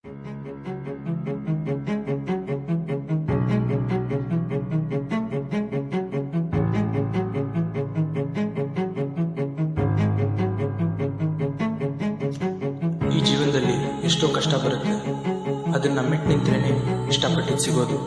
ಈ ಜೀವನದಲ್ಲಿ ಎಷ್ಟೋ ಕಷ್ಟ ಬರುತ್ತೆ, ಅದನ್ನ ಮೆಟ್ಟು ನಿಂತ್ರೇನೆ ಇಷ್ಟಪಟ್ಟಿದ್ದು ಸಿಗೋದು.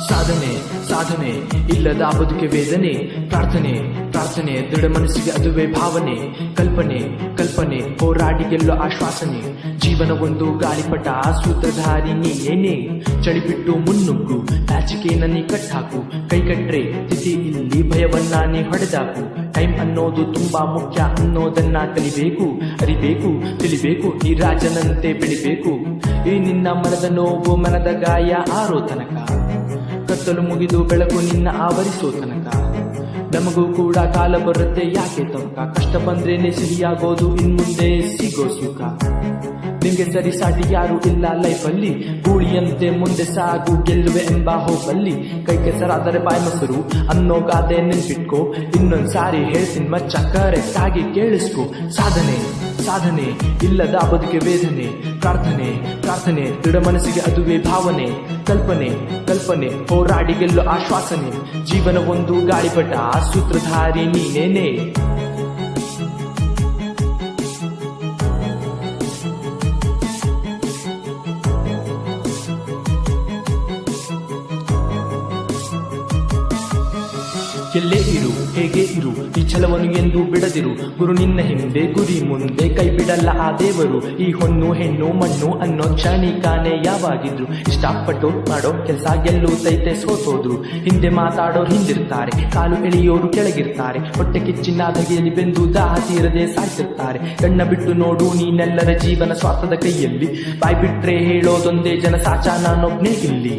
ಸಾಧನೆ ಸಾಧನೆ ಇಲ್ಲದ ಬದುಕೆ ವೇದನೆ, ಪ್ರಾರ್ಥನೆ ಪ್ರಾರ್ಥನೆ ದೃಢ ಮನಸ್ಸಿಗೆ ಅದುವೇ ಭಾವನೆ, ಕಲ್ಪನೆ ಕಲ್ಪನೆ ಹೋರಾಡಿ ಗೆಲ್ಲೋ ಆಶ್ವಾಸನೆ. ಜೀವನ ಒಂದು ಗಾಳಿಪಟ, ಸೂತ್ರಧಾರಿ ನೀನೇನೆ. ಚಳಿ ಬಿಟ್ಟು ಮುನ್ನುಗ್ಗು, ನಾಚಿಕೆನ ನೀ ಕಟ್ಟಾಕು. ಕೈ ಕಟ್ರೆ ತಿಥಿ ಇಲ್ಲಿ ಭಯವನ್ನ ನೀ ಹೊಡೆದಾಕು. ಟೈಮ್ ಅನ್ನೋದು ತುಂಬಾ ಮುಖ್ಯ ಅನ್ನೋದನ್ನ ಕಲಿಬೇಕು, ಅರಿಬೇಕು, ತಿಳಿಬೇಕು. ಈ ರಾಜನಂತೆ ಬೆಳಿಬೇಕು. ಈ ನಿನ್ನ ಮನದ ನೋವು, ಮನದ ಗಾಯ ಆರೋ ತನಕ, ಕತ್ತಲು ಮುಗಿದು ಬೆಳಕು ನಿನ್ನ ಆವರಿಸೋ ತನಕ. ನಮಗೂ ಕೂಡ ಕಾಲ ಬರುತ್ತೆ, ಯಾಕೆ ತನಕ. ಕಷ್ಟ ಬಂದ್ರೇನೆ ಸಿಹಿಯಾಗೋದು, ಇನ್ಮುಂದೆ ಸಿಗೋ ಸುಖ. ನಿಂಗೆ ಸರಿ ಸಾಟಿ ಯಾರು ಇಲ್ಲ ಲೈಫಲ್ಲಿ. ಗೂಳಿಯಂತೆ ಮುಂದೆ ಸಾಗು, ಗೆಲ್ಲುವೆ ಎಂಬ ಹೋಗಲ್ಲಿ. ಕೈ ಕೆಸರಾದರೆ ಬಾಯ್ ಮೊಸರು ಅನ್ನೋ ಗಾದೆ ನೆನ್ಪಿಟ್ಕೋ. ಇನ್ನೊಂದ್ಸಾರಿ ಹೇಳ್ತೀನಿ ಮಚ್ಚ, ಕರೆಕ್ಟ್ ಆಗಿ ಕೇಳಿಸ್ಕೋ. ಸಾಧನೆ ಸಾಧನೆ ಇಲ್ಲದ ಬದುಕೆ ವೇದನೆ, ಪ್ರಾರ್ಥನೆ ಪ್ರಾರ್ಥನೆ ದೃಢ ಮನಸ್ಸಿಗೆ ಅದುವೇ ಭಾವನೆ, ಕಲ್ಪನೆ ಕಲ್ಪನೆ ಹೋರಾಡಿ ಗೆಲ್ಲೋ ಆಶ್ವಾಸನೆ. ಜೀವನ ಒಂದು ಗಾಳಿಪಟ, ಸೂತ್ರಧಾರಿ ನೀನೇನೆ. ಎಲ್ಲೇ ಇರು, ಹೇಗೆ ಇರು, ಈ ಛಲವನ್ನು ಎಂದು ಬಿಡದಿರು. ಗುರು ನಿನ್ನ ಹಿಂದೆ, ಗುರಿ ಮುಂದೆ, ಕೈ ಬಿಡಲ್ಲ ಆ ದೇವರು. ಈ ಹೊನ್ನು ಹೆಣ್ಣು ಮಣ್ಣು ಅನ್ನೋ ಕ್ಷಣಿಕಾನೆ ಯಾವಾಗಿದ್ರು. ಇಷ್ಟಪಟ್ಟು ಮಾಡೋ ಕೆಲಸ ಗೆಲ್ಲುತ್ತೈತೆ ಸೋತೋದ್ರು. ಹಿಂದೆ ಮಾತಾಡೋರು ಹಿಂದಿರ್ತಾರೆ, ಕಾಲು ಎಳೆಯೋರು ಕೆಳಗಿರ್ತಾರೆ. ಹೊಟ್ಟೆ ಕಿಚ್ಚಿನ ಧಗೆಯಲ್ಲಿ ಬೆಂದು ದಾಹ ತೀರದೆ ಸಾಯ್ತಿರ್ತಾರೆ. ಕಣ್ಣ ಬಿಟ್ಟು ನೋಡು ನೀನೆಲ್ಲರ ಜೀವನ ಸ್ವಾರ್ಥದ ಕೈಯಲ್ಲಿ. ಬಾಯ್ ಬಿಟ್ರೆ ಹೇಳೋದೊಂದೇ ಜನ ಸಾಚ ನಾನೊಬ್ನೇ ಇಲ್ಲಿ.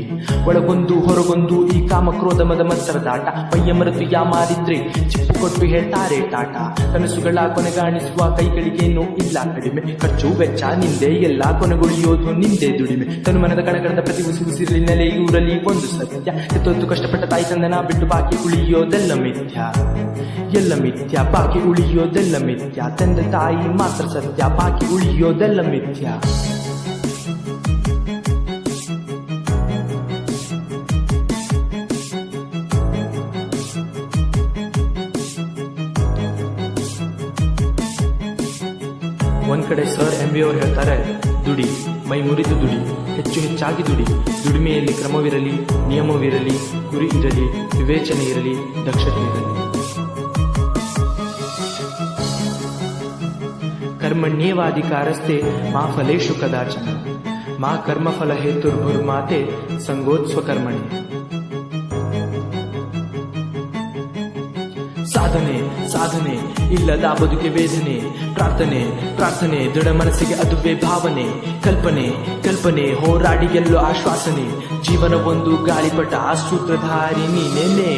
ಒಳಗೊಂದು ಹೊರಗೊಂದು ಈ ಕಾಮ ಕ್ರೋಧ ಮದ ಮತ್ಸರದಾಟ. ಮೈಯ ಮರೆತು ಯಾಮಾರಿದ್ರೆ ಚಿಪ್ಪು ಕೊಟ್ಟು ಹೇಳ್ತಾರೆ ಟಾಟ. ಕನಸುಗಳ ಕೊನೆಗಾಣಿಸುವ ಕೈಗಳಿಗೇನು ಇಲ್ಲ ಕಡಿಮೆ. ಖರ್ಚು ವೆಚ್ಚ ನಿಂದೆ, ಎಲ್ಲ ಕೊನೆಗೊಳಿಯೋದು ನಿಂದೆ ದುಡಿಮೆ. ತನು ಮನದ ಕಣಗಣದ ಪ್ರತಿ ಉಸಿರಿನಲ್ಲಿ ನೆಲೆಯೂರಲಿ ಒಂದು ಸತ್ಯ. ಎತ್ತೊತ್ತು ಕಷ್ಟಪಟ್ಟ ತಾಯಿ ತಂದನ ಬಿಟ್ಟು ಬಾಕಿ ಉಳಿಯೋದೆಲ್ಲ ಮಿಥ್ಯ, ಎಲ್ಲ ಮಿಥ್ಯ. ಬಾಕಿ ಉಳಿಯೋದೆಲ್ಲ ಮಿಥ್ಯ. ತಂದೆ ತಾಯಿ ಮಾತ್ರ ಸತ್ಯ, ಬಾಕಿ ಉಳಿಯೋದೆಲ್ಲ ಮಿಥ್ಯ. ಒಂದ್ ಕಡೆ ಸರ್ MB ಅವರು ಹೇಳ್ತಾರೆ, ದುಡಿ, ಮೈ ಮುರಿದು ದುಡಿ, ಹೆಚ್ಚು ಹೆಚ್ಚಾಗಿ ದುಡಿ. ದುಡಿಮೆಯಲ್ಲಿ ಕ್ರಮವಿರಲಿ, ನಿಯಮವಿರಲಿ, ಗುರಿ ಇರಲಿ, ವಿವೇಚನೆ ಇರಲಿ, ದಕ್ಷತೆ ಇರಲಿ. ಕರ್ಮಣ್ಯೇವಾಧಿಕಾರಸ್ತೆ ಮಾ ಫಲೇಷು ಕದಾಚನ, ಮಾ ಕರ್ಮಫಲ ಹೇತುರ್ಭುರ್ಮಾತೆ ಸಂಗೋತ್ಸ್ವಕರ್ಮಣಿ. ಸಾಧನೆ ಸಾಧನೆ ಇಲ್ಲದ ಬದುಕೆ ವೇದನೆ, ಪ್ರಾರ್ಥನೆ ಪ್ರಾರ್ಥನೆ ದೃಢ ಮನಸ್ಸಿಗೆ ಅದುವೇ ಭಾವನೆ, ಕಲ್ಪನೆ ಕಲ್ಪನೆ ಹೋರಾಡಿ ಗೆಲ್ಲೋ ಆಶ್ವಾಸನೆ. ಜೀವನ ಒಂದು ಗಾಳಿಪಟ, ಸೂತ್ರಧಾರಿ ನೀನೇನೆ.